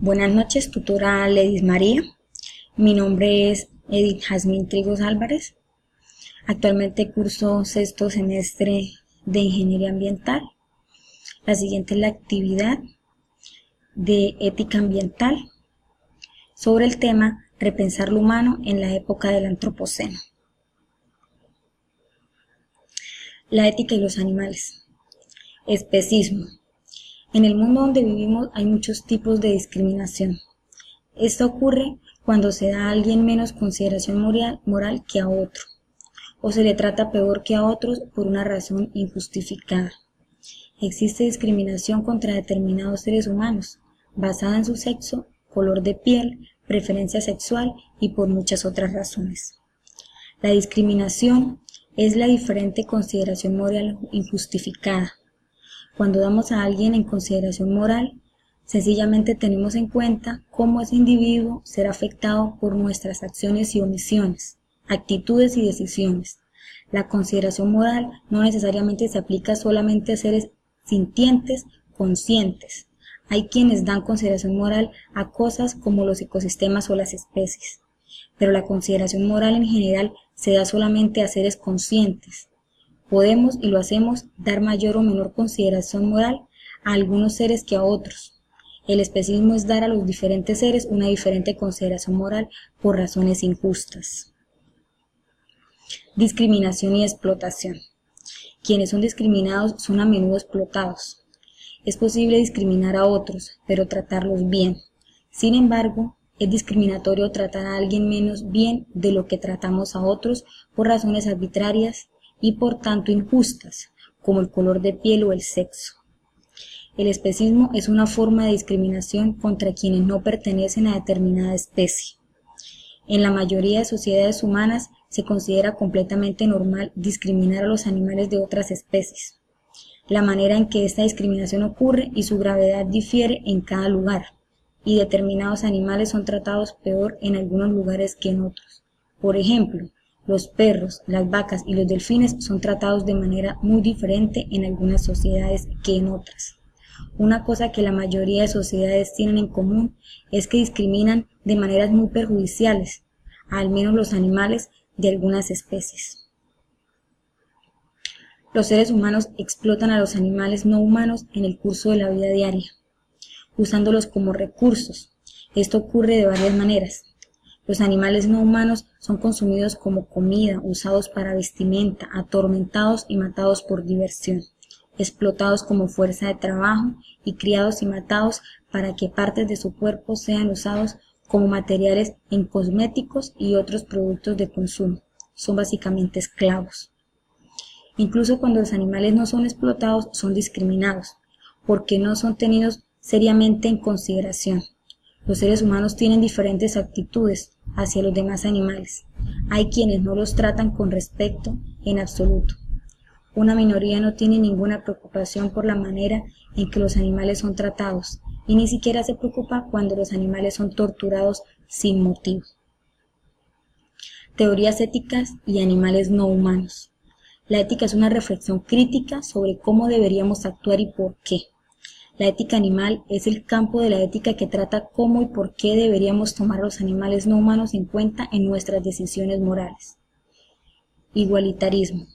Buenas noches, tutora Ledis María. Mi nombre es Edith Jazmín Trigos Álvarez. Actualmente curso sexto semestre de Ingeniería Ambiental. La siguiente es la actividad de ética ambiental sobre el tema repensar lo humano en la época del Antropoceno. La ética y los animales. Especismo. En el mundo donde vivimos hay muchos tipos de discriminación. Esto ocurre cuando se da a alguien menos consideración moral que a otro, o se le trata peor que a otros por una razón injustificada. Existe discriminación contra determinados seres humanos, basada en su sexo, color de piel, preferencia sexual y por muchas otras razones. La discriminación es la diferente consideración moral injustificada. Cuando damos a alguien en consideración moral, sencillamente tenemos en cuenta cómo ese individuo será afectado por nuestras acciones y omisiones, actitudes y decisiones. La consideración moral no necesariamente se aplica solamente a seres sintientes, conscientes. Hay quienes dan consideración moral a cosas como los ecosistemas o las especies, pero la consideración moral en general se da solamente a seres conscientes. Podemos, y lo hacemos, dar mayor o menor consideración moral a algunos seres que a otros. El especismo es dar a los diferentes seres una diferente consideración moral por razones injustas. Discriminación y explotación. Quienes son discriminados son a menudo explotados. Es posible discriminar a otros, pero tratarlos bien. Sin embargo, es discriminatorio tratar a alguien menos bien de lo que tratamos a otros por razones arbitrarias y por tanto injustas, como el color de piel o el sexo. El especismo es una forma de discriminación contra quienes no pertenecen a determinada especie. En la mayoría de sociedades humanas se considera completamente normal discriminar a los animales de otras especies. La manera en que esta discriminación ocurre y su gravedad difiere en cada lugar, y determinados animales son tratados peor en algunos lugares que en otros. Por ejemplo, los perros, las vacas y los delfines son tratados de manera muy diferente en algunas sociedades que en otras. Una cosa que la mayoría de sociedades tienen en común es que discriminan de maneras muy perjudiciales, al menos los animales de algunas especies. Los seres humanos explotan a los animales no humanos en el curso de la vida diaria, usándolos como recursos. Esto ocurre de varias maneras. Los animales no humanos son consumidos como comida, usados para vestimenta, atormentados y matados por diversión, explotados como fuerza de trabajo y criados y matados para que partes de su cuerpo sean usados como materiales en cosméticos y otros productos de consumo. Son básicamente esclavos. Incluso cuando los animales no son explotados, son discriminados, porque no son tenidos seriamente en consideración. Los seres humanos tienen diferentes actitudes hacia los demás animales. Hay quienes no los tratan con respeto en absoluto. Una minoría no tiene ninguna preocupación por la manera en que los animales son tratados y ni siquiera se preocupa cuando los animales son torturados sin motivo. Teorías éticas y animales no humanos. La ética es una reflexión crítica sobre cómo deberíamos actuar y por qué. La ética animal es el campo de la ética que trata cómo y por qué deberíamos tomar a los animales no humanos en cuenta en nuestras decisiones morales. Igualitarismo.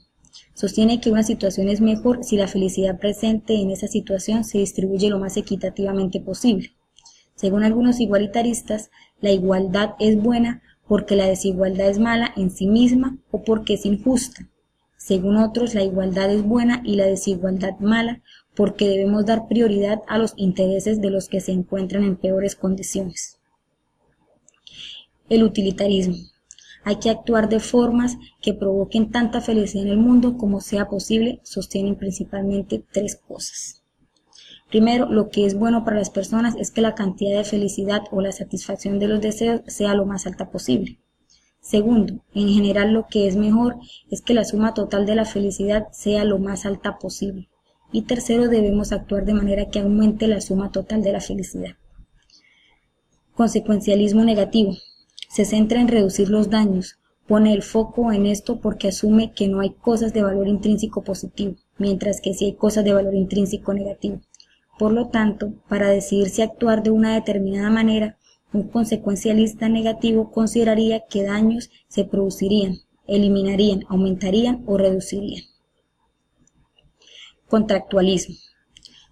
Sostiene que una situación es mejor si la felicidad presente en esa situación se distribuye lo más equitativamente posible. Según algunos igualitaristas, la igualdad es buena porque la desigualdad es mala en sí misma o porque es injusta. Según otros, la igualdad es buena y la desigualdad mala porque debemos dar prioridad a los intereses de los que se encuentran en peores condiciones. El utilitarismo. Hay que actuar de formas que provoquen tanta felicidad en el mundo como sea posible, sostienen principalmente tres cosas. Primero, lo que es bueno para las personas es que la cantidad de felicidad o la satisfacción de los deseos sea lo más alta posible. Segundo, en general lo que es mejor es que la suma total de la felicidad sea lo más alta posible. Y tercero, debemos actuar de manera que aumente la suma total de la felicidad. Consecuencialismo negativo. Se centra en reducir los daños, pone el foco en esto porque asume que no hay cosas de valor intrínseco positivo, mientras que sí hay cosas de valor intrínseco negativo. Por lo tanto, para decidir si actuar de una determinada manera, un consecuencialista negativo consideraría qué daños se producirían, eliminarían, aumentarían o reducirían. Contractualismo.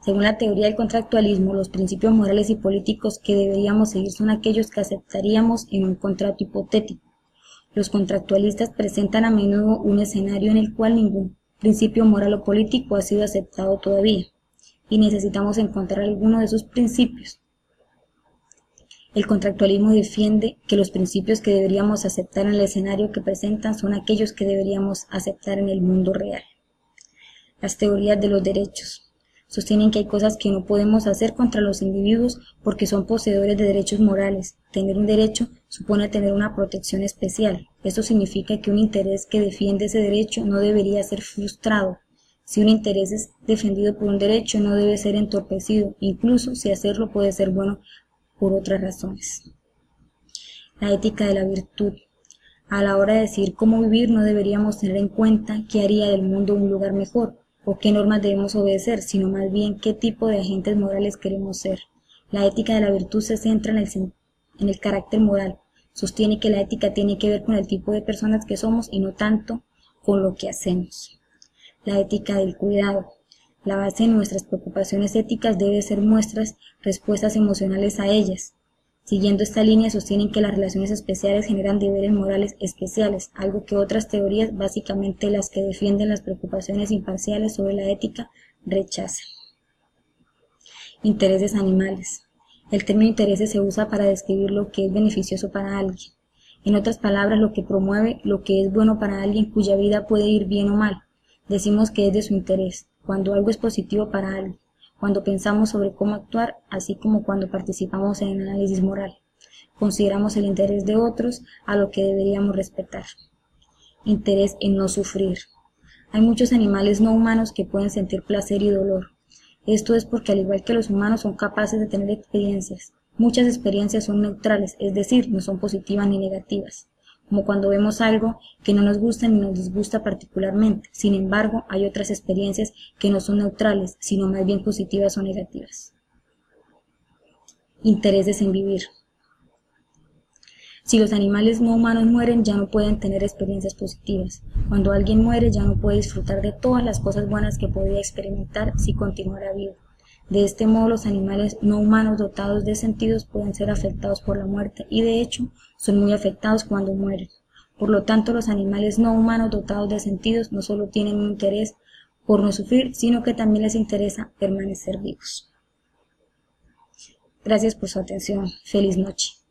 Según la teoría del contractualismo, los principios morales y políticos que deberíamos seguir son aquellos que aceptaríamos en un contrato hipotético. Los contractualistas presentan a menudo un escenario en el cual ningún principio moral o político ha sido aceptado todavía, y necesitamos encontrar alguno de esos principios. El contractualismo defiende que los principios que deberíamos aceptar en el escenario que presentan son aquellos que deberíamos aceptar en el mundo real. Las teorías de los derechos sostienen que hay cosas que no podemos hacer contra los individuos porque son poseedores de derechos morales. Tener un derecho supone tener una protección especial. Esto significa que un interés que defiende ese derecho no debería ser frustrado. Si un interés es defendido por un derecho, no debe ser entorpecido, incluso si hacerlo puede ser bueno por otras razones. La ética de la virtud. A la hora de decidir cómo vivir, no deberíamos tener en cuenta qué haría del mundo un lugar mejor, o qué normas debemos obedecer, sino más bien qué tipo de agentes morales queremos ser. La ética de la virtud se centra en el carácter moral. Sostiene que la ética tiene que ver con el tipo de personas que somos y no tanto con lo que hacemos. La ética del cuidado. La base de nuestras preocupaciones éticas debe ser nuestras respuestas emocionales a ellas. Siguiendo esta línea, sostienen que las relaciones especiales generan deberes morales especiales, algo que otras teorías, básicamente las que defienden las preocupaciones imparciales sobre la ética, rechazan. Intereses animales. El término intereses se usa para describir lo que es beneficioso para alguien. En otras palabras, lo que promueve lo que es bueno para alguien cuya vida puede ir bien o mal. Decimos que es de su interés, cuando algo es positivo para alguien, cuando pensamos sobre cómo actuar, así como cuando participamos en el análisis moral. Consideramos el interés de otros a lo que deberíamos respetar. Interés en no sufrir. Hay muchos animales no humanos que pueden sentir placer y dolor. Esto es porque al igual que los humanos son capaces de tener experiencias. Muchas experiencias son neutrales, es decir, no son positivas ni negativas, como cuando vemos algo que no nos gusta ni nos disgusta particularmente. Sin embargo, hay otras experiencias que no son neutrales, sino más bien positivas o negativas. Intereses en vivir. Si los animales no humanos mueren, ya no pueden tener experiencias positivas. Cuando alguien muere, ya no puede disfrutar de todas las cosas buenas que podría experimentar si continuara vivo. De este modo, los animales no humanos dotados de sentidos pueden ser afectados por la muerte y, de hecho, son muy afectados cuando mueren. Por lo tanto, los animales no humanos dotados de sentidos no solo tienen un interés por no sufrir, sino que también les interesa permanecer vivos. Gracias por su atención. Feliz noche.